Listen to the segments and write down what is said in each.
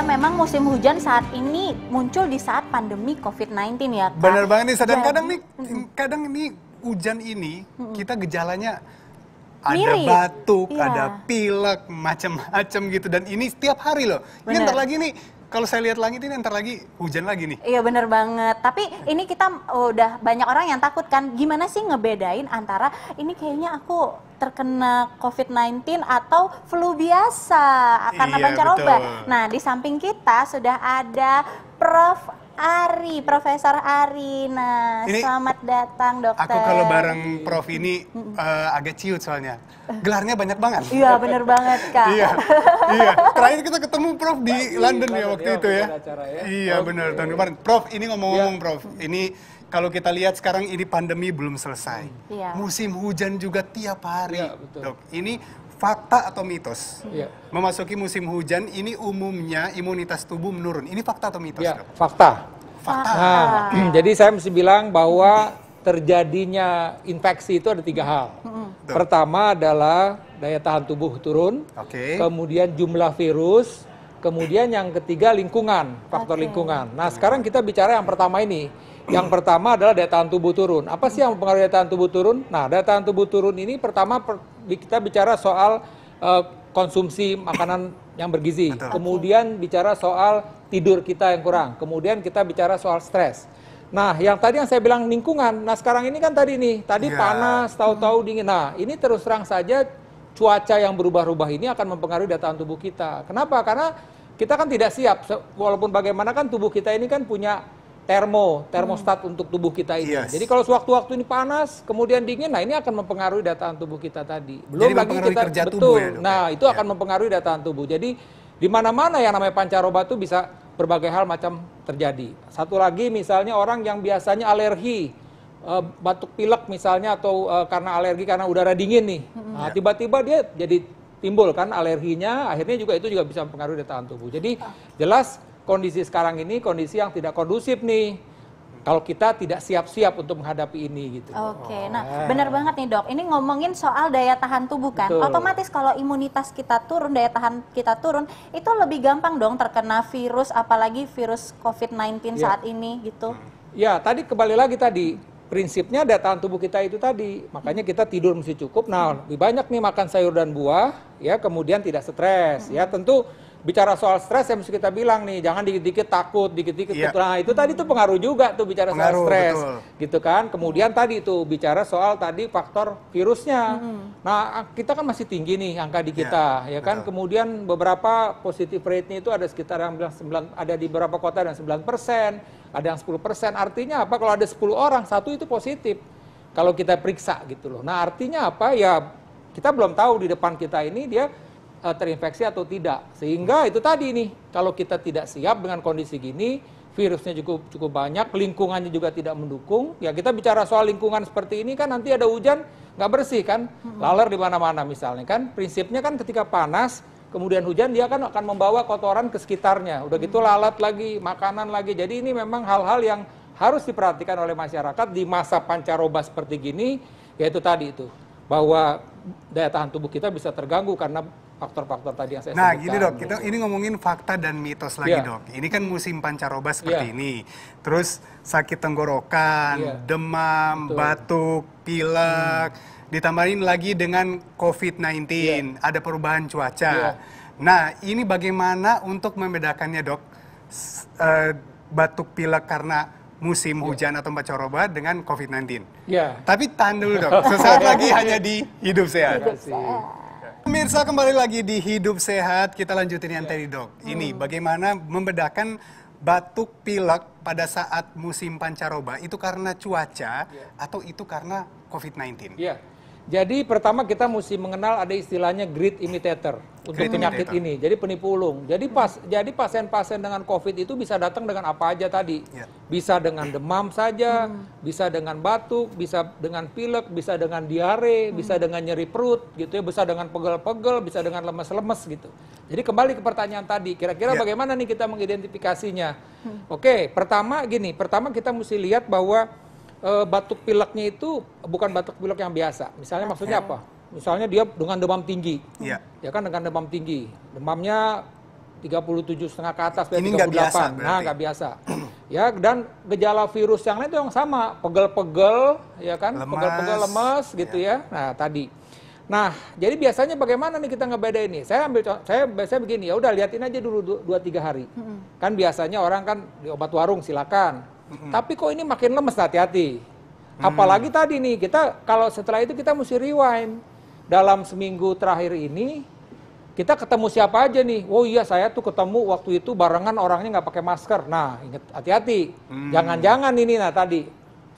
ya memang musim hujan saat ini muncul di saat pandemi COVID-19 ya Kak. Bener banget nih, dan kadang ini hujan ini kita gejalanya ada mirip, batuk, iya. ada pilek, macam-macam gitu, dan ini setiap hari loh. Ini Bener. ntar lagi nih, kalau saya lihat langit ini ntar lagi hujan lagi nih. Iya bener banget, tapi ini kita udah banyak orang yang takut kan, gimana sih ngebedain antara ini kayaknya aku terkena COVID-19 atau flu biasa karena Iya, pancaroba. betul. Nah di samping kita sudah ada Profesor Ari. Nah, Ini selamat datang dokter. Aku kalau bareng Prof ini agak ciut soalnya. Gelarnya banyak banget. Iya bener banget Kak. Iya, iya. Terakhir kita ketemu Prof di London ya waktu itu ya. Iya benar tahun kemarin. Prof, ini ngomong-ngomong Prof, ini kalau kita lihat sekarang ini pandemi belum selesai. Iya. Musim hujan juga tiap hari. Iya, betul. Dok, ini fakta atau mitos? Iya. Memasuki musim hujan ini umumnya imunitas tubuh menurun. Ini fakta atau mitos, Ya, Dok? fakta. Fakta. Nah, jadi saya mesti bilang bahwa terjadinya infeksi itu ada 3 hal. Pertama adalah daya tahan tubuh turun, Oke. kemudian jumlah virus, kemudian yang ketiga lingkungan, faktor Oke. lingkungan. Nah, sekarang kita bicara yang pertama ini. Yang pertama adalah daya tahan tubuh turun. Apa sih yang mempengaruhi daya tahan tubuh turun? Nah, daya tahan tubuh turun ini pertama kita bicara soal konsumsi makanan yang bergizi. Betul. Kemudian bicara soal tidur kita yang kurang. Kemudian kita bicara soal stres. Nah, yang tadi yang saya bilang lingkungan. Nah, sekarang ini kan tadi Iya. panas, tahu-tahu dingin. Nah, ini terus terang saja cuaca yang berubah-ubah ini akan mempengaruhi daya tahan tubuh kita. Kenapa? Karena kita kan tidak siap. Walaupun bagaimana kan tubuh kita ini kan punya termostat untuk tubuh kita ini. Yes. Jadi kalau sewaktu-waktu ini panas, kemudian dingin, nah ini akan mempengaruhi daya tahan tubuh kita tadi. Belum Jadi lagi mempengaruhi kita kerja betul. tubuh ya, Dok, Nah, ya? itu akan mempengaruhi daya tahan tubuh. Jadi di mana-mana yang namanya pancaroba itu bisa berbagai hal macam terjadi. Satu lagi misalnya orang yang biasanya alergi, batuk pilek misalnya atau karena alergi karena udara dingin nih. Nah, tiba-tiba dia jadi timbul kan alerginya, akhirnya juga itu juga bisa mempengaruhi daya tahan tubuh. Jadi jelas kondisi sekarang ini kondisi yang tidak kondusif nih. Kalau kita tidak siap-siap untuk menghadapi ini gitu. Oke, nah benar banget nih dok. Ini ngomongin soal daya tahan tubuh kan. Betul. Otomatis kalau imunitas kita turun, daya tahan kita turun, itu lebih gampang dong terkena virus, apalagi virus COVID-19 Ya. saat ini gitu. Ya, tadi kembali lagi tadi. Prinsipnya daya tahan tubuh kita itu tadi. Makanya kita tidur mesti cukup. Nah, lebih banyak nih makan sayur dan buah, ya, kemudian tidak stres. Ya, tentu bicara soal stres ya mesti kita bilang nih, jangan dikit-dikit takut, dikit-dikit. Iya. Nah, itu tadi tuh pengaruh juga tuh bicara soal Pengaruh, stres. betul. Gitu kan. Kemudian tadi itu bicara soal tadi faktor virusnya. Nah, kita kan masih tinggi nih angka di kita, ya kan. betul. Kemudian beberapa positive rate-nya itu ada sekitar yang bilang 9, ada di beberapa kota yang 9%, ada yang 10%. Artinya apa? Kalau ada 10 orang, satu itu positif. Kalau kita periksa gitu loh. Nah, artinya apa? Ya kita belum tahu di depan kita ini dia terinfeksi atau tidak. Sehingga itu tadi nih, kalau kita tidak siap dengan kondisi gini, virusnya cukup banyak, lingkungannya juga tidak mendukung. Ya kita bicara soal lingkungan seperti ini kan nanti ada hujan nggak bersih kan, laler di mana-mana misalnya kan. Prinsipnya kan ketika panas, kemudian hujan dia kan akan membawa kotoran ke sekitarnya. Udah gitu lalat lagi, makanan lagi. Jadi ini memang hal-hal yang harus diperhatikan oleh masyarakat di masa pancaroba seperti gini, yaitu tadi itu bahwa daya tahan tubuh kita bisa terganggu karena faktor-faktor tadi yang saya Nah sebutkan. gini dok, ini ngomongin fakta dan mitos lagi Iya. dok. Ini kan musim pancaroba seperti Iya. ini. Terus sakit tenggorokan, Iya. demam, Betul. batuk, pilek, ditambahin lagi dengan COVID-19, ada perubahan cuaca. Iya. Nah ini bagaimana untuk membedakannya dok, batuk pilek karena musim hujan atau pancaroba dengan COVID-19? Ya. Tapi tahan dulu dok, sesaat lagi hanya di Hidup Sehat. Terima kasih. Pemirsa kembali lagi di Hidup Sehat, kita lanjutin yang tadi dok. Ini bagaimana membedakan batuk pilek pada saat musim pancaroba itu karena cuaca atau itu karena COVID-19? Ya. Jadi pertama kita mesti mengenal ada istilahnya great imitator untuk Great penyakit imitator. ini. Jadi penipu ulung. Jadi pasien-pasien dengan COVID itu bisa datang dengan apa aja tadi. Ya. Bisa dengan demam saja, bisa dengan batuk, bisa dengan pilek, bisa dengan diare, bisa dengan nyeri perut gitu ya, bisa dengan pegel-pegel, bisa dengan lemes-lemes gitu. Jadi kembali ke pertanyaan tadi, kira-kira Ya. bagaimana nih kita mengidentifikasinya? Oke, pertama kita mesti lihat bahwa batuk pileknya itu bukan batuk pilek yang biasa. Misalnya maksudnya apa? Misalnya dia dengan demam tinggi. Iya. Ya kan dengan demam tinggi. Demamnya 37,5 ke atas, Ini nggak biasa 38. Nah, berarti. nggak biasa. Ya, dan gejala virus yang lain itu yang sama, pegel-pegel, ya kan, Lemas. pegel-pegel lemes gitu ya. Nah, tadi. Nah, jadi biasanya bagaimana nih kita ngebedain ini? Saya biasanya begini, ya udah liatin aja dulu 2-3 hari. Kan biasanya orang kan di obat warung silakan. Tapi kok ini makin lemes, hati-hati. Apalagi tadi nih, kita kalau setelah itu kita mesti rewind. Dalam seminggu terakhir ini kita ketemu siapa aja nih? Oh iya, saya tuh ketemu waktu itu barengan orangnya nggak pakai masker. Nah, ingat, hati-hati. Jangan-jangan ini, nah tadi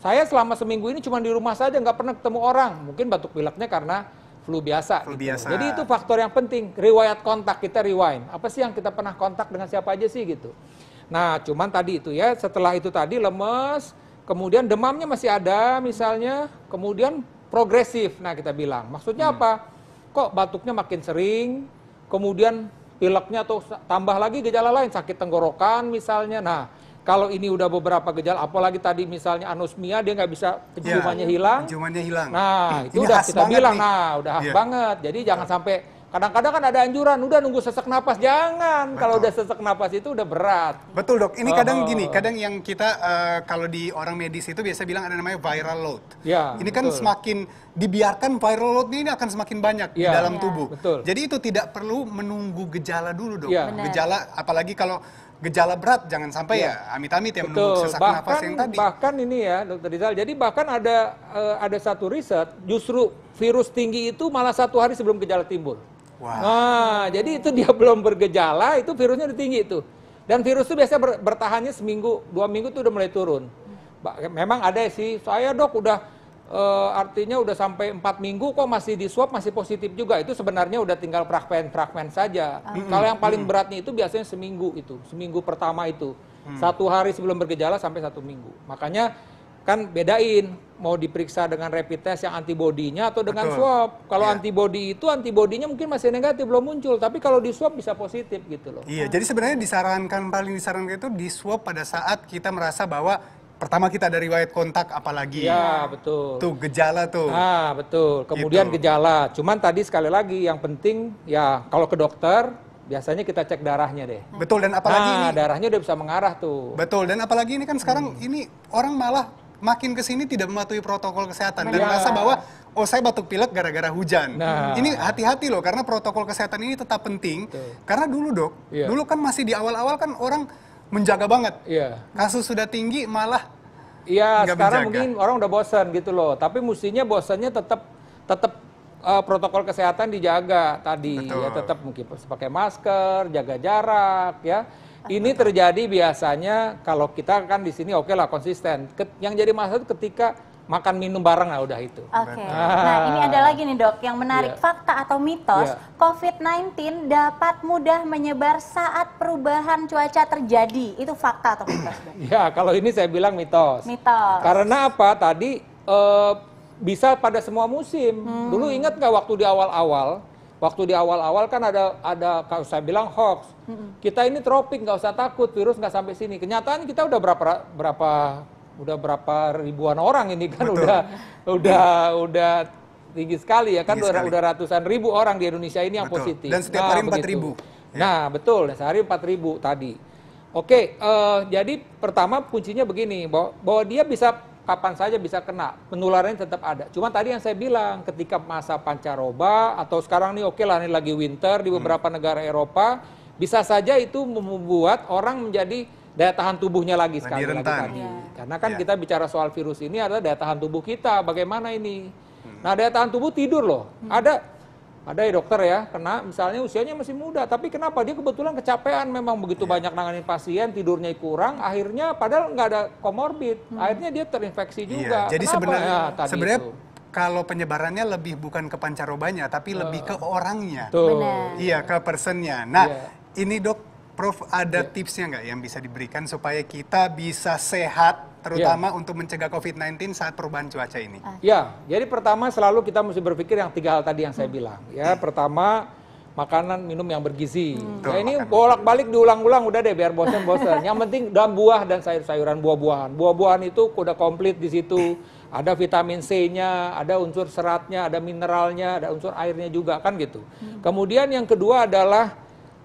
saya selama seminggu ini cuma di rumah saja, nggak pernah ketemu orang. Mungkin batuk pileknya karena flu biasa. Flu gitu. biasa. Jadi itu faktor yang penting. Riwayat kontak kita rewind. Apa sih yang kita pernah kontak dengan siapa aja sih gitu. Nah, cuman tadi itu ya. Setelah itu tadi lemes, kemudian demamnya masih ada misalnya, kemudian progresif. Nah, kita bilang. Maksudnya apa? Kok batuknya makin sering, kemudian pileknya atau tambah lagi gejala lain, sakit tenggorokan misalnya. Nah, kalau ini udah beberapa gejala, apalagi tadi misalnya anosmia, dia nggak bisa penciumannya hilang. Penciumannya hilang. Nah, itu Ini udah khas kita banget bilang, nih. nah udah khas Iya. banget. Jadi jangan sampai, kadang-kadang kan ada anjuran, udah nunggu sesak napas. Jangan, kalau udah sesak napas itu udah berat. Betul dok, ini kadang gini, kadang yang kita kalau di orang medis itu biasa bilang ada namanya viral load. Ya, Ini kan betul. semakin dibiarkan viral load ini akan semakin banyak di Ya, dalam tubuh. betul. Jadi itu tidak perlu menunggu gejala dulu dok. Ya. Benar. Gejala, apalagi kalau gejala berat jangan sampai ya amit-amit ya menunggu Betul. sesak nafas yang tadi. Bahkan ini ya, Dokter Rizal. Jadi bahkan ada satu riset, justru virus tinggi itu malah 1 hari sebelum gejala timbul. Wah. Nah, jadi itu dia belum bergejala, itu virusnya udah tinggi itu. Dan virus itu biasanya bertahannya seminggu, 2 minggu itu udah mulai turun. Memang ada sih, saya dok udah artinya udah sampai 4 minggu kok masih di swab masih positif juga. Itu sebenarnya udah tinggal fragmen saja. Kalau yang paling beratnya itu biasanya seminggu pertama itu. 1 hari sebelum bergejala sampai 1 minggu. Makanya kan bedain mau diperiksa dengan rapid test yang antibodinya atau dengan Betul. swab. Kalau Iya. antibody itu antibodinya mungkin masih negatif belum muncul, tapi kalau di swab bisa positif gitu loh. Iya, jadi sebenarnya paling disarankan itu di swab pada saat kita merasa bahwa pertama kita ada riwayat kontak apalagi. Ya, betul. Tuh gejala tuh. Ah, betul. Kemudian Gitu. gejala. Cuman tadi sekali lagi yang penting ya kalau ke dokter biasanya kita cek darahnya deh. Betul, dan apalagi Nah, ini darahnya udah bisa mengarah tuh. betul, dan apalagi ini kan sekarang ini orang malah makin kesini tidak mematuhi protokol kesehatan dan Ya. merasa bahwa oh saya batuk pilek gara-gara hujan. Nah. Ini hati-hati loh karena protokol kesehatan ini tetap penting. Betul. Karena dulu dok, Iya. dulu kan masih di awal-awal kan orang menjaga banget. Iya. Kasus sudah tinggi malah Iya, Nggak sekarang menjaga. mungkin orang udah bosan gitu loh. Tapi mestinya bosannya tetap protokol kesehatan dijaga tadi. Betul. Ya tetap mungkin pakai masker, jaga jarak ya. Ini terjadi biasanya kalau kita kan di sini oke lah konsisten. Yang jadi masalah itu ketika makan minum bareng lah udah itu. Oke. Ah. Nah, ini ada lagi nih dok yang menarik, Iya. fakta atau mitos, Iya. COVID-19 dapat mudah menyebar saat perubahan cuaca terjadi. Itu fakta atau mitos dok? Ya, kalau ini saya bilang mitos. Mitos. Karena apa? Tadi bisa pada semua musim. Dulu ingat nggak waktu di awal-awal? Waktu di awal-awal kan ada kalau saya bilang hoax. Kita ini tropik, nggak usah takut, virus nggak sampai sini. Kenyataan kita udah berapa ribuan orang ini kan udah tinggi sekali ya kan, Tinggi sekali. udah ratusan ribu orang di Indonesia ini yang Betul. positif. Dan setiap hari 4.000. begitu. Ya. Nah, betul, sehari 4.000 tadi. Oke, jadi pertama kuncinya begini, bahwa dia bisa kapan saja bisa kena, penularannya tetap ada. Cuma tadi yang saya bilang, ketika masa pancaroba atau sekarang nih oke lah, ini lagi winter di beberapa negara Eropa, bisa saja itu membuat orang menjadi daya tahan tubuhnya lagi sekali lagi rentan. tadi. Iya. Karena kan Iya. kita bicara soal virus ini adalah daya tahan tubuh kita, bagaimana ini. Nah, daya tahan tubuh tidur loh. Ada ya dokter ya, kena misalnya usianya masih muda, tapi kenapa dia kebetulan kecapean, memang begitu banyak nanganin pasien, tidurnya kurang, akhirnya padahal nggak ada komorbid, akhirnya dia terinfeksi juga. Iya, jadi Kenapa? sebenarnya Ya, tadi sebenarnya itu. kalau penyebarannya lebih bukan ke pancarobanya tapi lebih ke orangnya. Tuh. Benar. Iya, ke personnya. Nah, Iya. ini dok, Prof, ada tipsnya nggak yang bisa diberikan supaya kita bisa sehat, terutama untuk mencegah COVID-19 saat perubahan cuaca ini? Ya, jadi pertama selalu kita mesti berpikir yang 3 hal tadi yang saya bilang. Ya, pertama makanan minum yang bergizi. Tuh, Ya ini makan. bolak-balik diulang-ulang udah deh biar bosan-bosan. Yang penting dalam buah dan sayur-sayuran, buah-buahan. Buah-buahan itu udah komplit di situ. Ada vitamin C-nya, ada unsur seratnya, ada mineralnya, ada unsur airnya juga kan gitu. Kemudian yang kedua adalah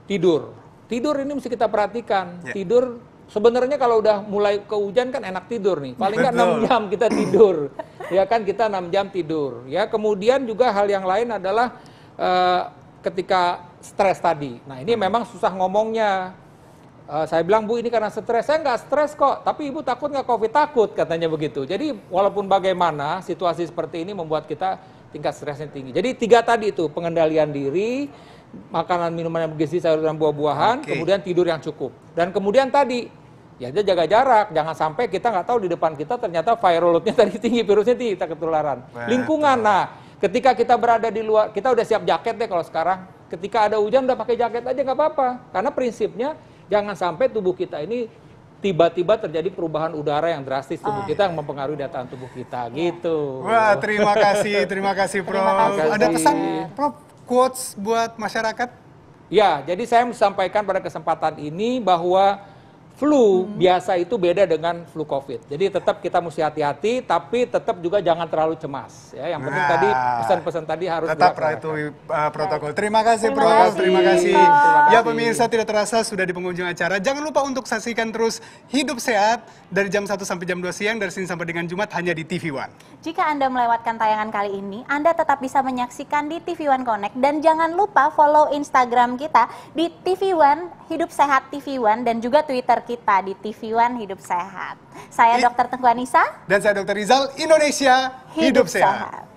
tidur. tidur ini mesti kita perhatikan. Ya. Tidur sebenarnya kalau udah mulai ke hujan kan enak tidur nih. Paling nggak Betul. 6 jam kita tidur. Ya kan kita 6 jam tidur. Ya kemudian juga hal yang lain adalah ketika stres tadi. Nah ini memang susah ngomongnya. Saya bilang, Bu ini karena stres. Saya nggak stres kok, tapi Ibu takut nggak COVID? Takut katanya begitu. Jadi walaupun bagaimana situasi seperti ini membuat kita tingkat stresnya tinggi. Jadi 3 tadi itu, pengendalian diri, makanan minuman yang bergizi, sayur dan buah-buahan, kemudian tidur yang cukup. Dan kemudian tadi, ya dia jaga jarak, jangan sampai kita nggak tahu di depan kita ternyata viral load-nya tadi tinggi, virusnya tinggi, kita ketularan. Lingkungan, nah ketika kita berada di luar, kita udah siap jaket deh kalau sekarang. Ketika ada hujan udah pakai jaket aja nggak apa-apa. Karena prinsipnya jangan sampai tubuh kita ini tiba-tiba terjadi perubahan udara yang drastis tubuh kita yang mempengaruhi daya tahan tubuh kita gitu. Wah, terima kasih Prof. Terima kasih. Ada pesan Prof, quotes buat masyarakat? Ya, jadi saya sampaikan pada kesempatan ini bahwa flu biasa itu beda dengan flu COVID. Jadi tetap kita mesti hati-hati, tapi tetap juga jangan terlalu cemas. Ya, yang penting Nah, tadi pesan-pesan tadi harus tetap dilaksanakan. itu protokol. Terima kasih Terima Prof. kasih, Terima kasih. Prof. Ya pemirsa, tidak terasa sudah di penghujung acara. Jangan lupa untuk saksikan terus Hidup Sehat dari jam 1 sampai jam 2 siang, dari Senin sampai dengan Jumat hanya di TV One. Jika Anda melewatkan tayangan kali ini, Anda tetap bisa menyaksikan di TV One Connect. Dan jangan lupa follow Instagram kita di TV One Hidup Sehat TV One dan juga Twitter kita di TV One Hidup Sehat. Saya Dr. Tengku Anissa. Dan saya Dr. Rizal, Indonesia Hidup Sehat.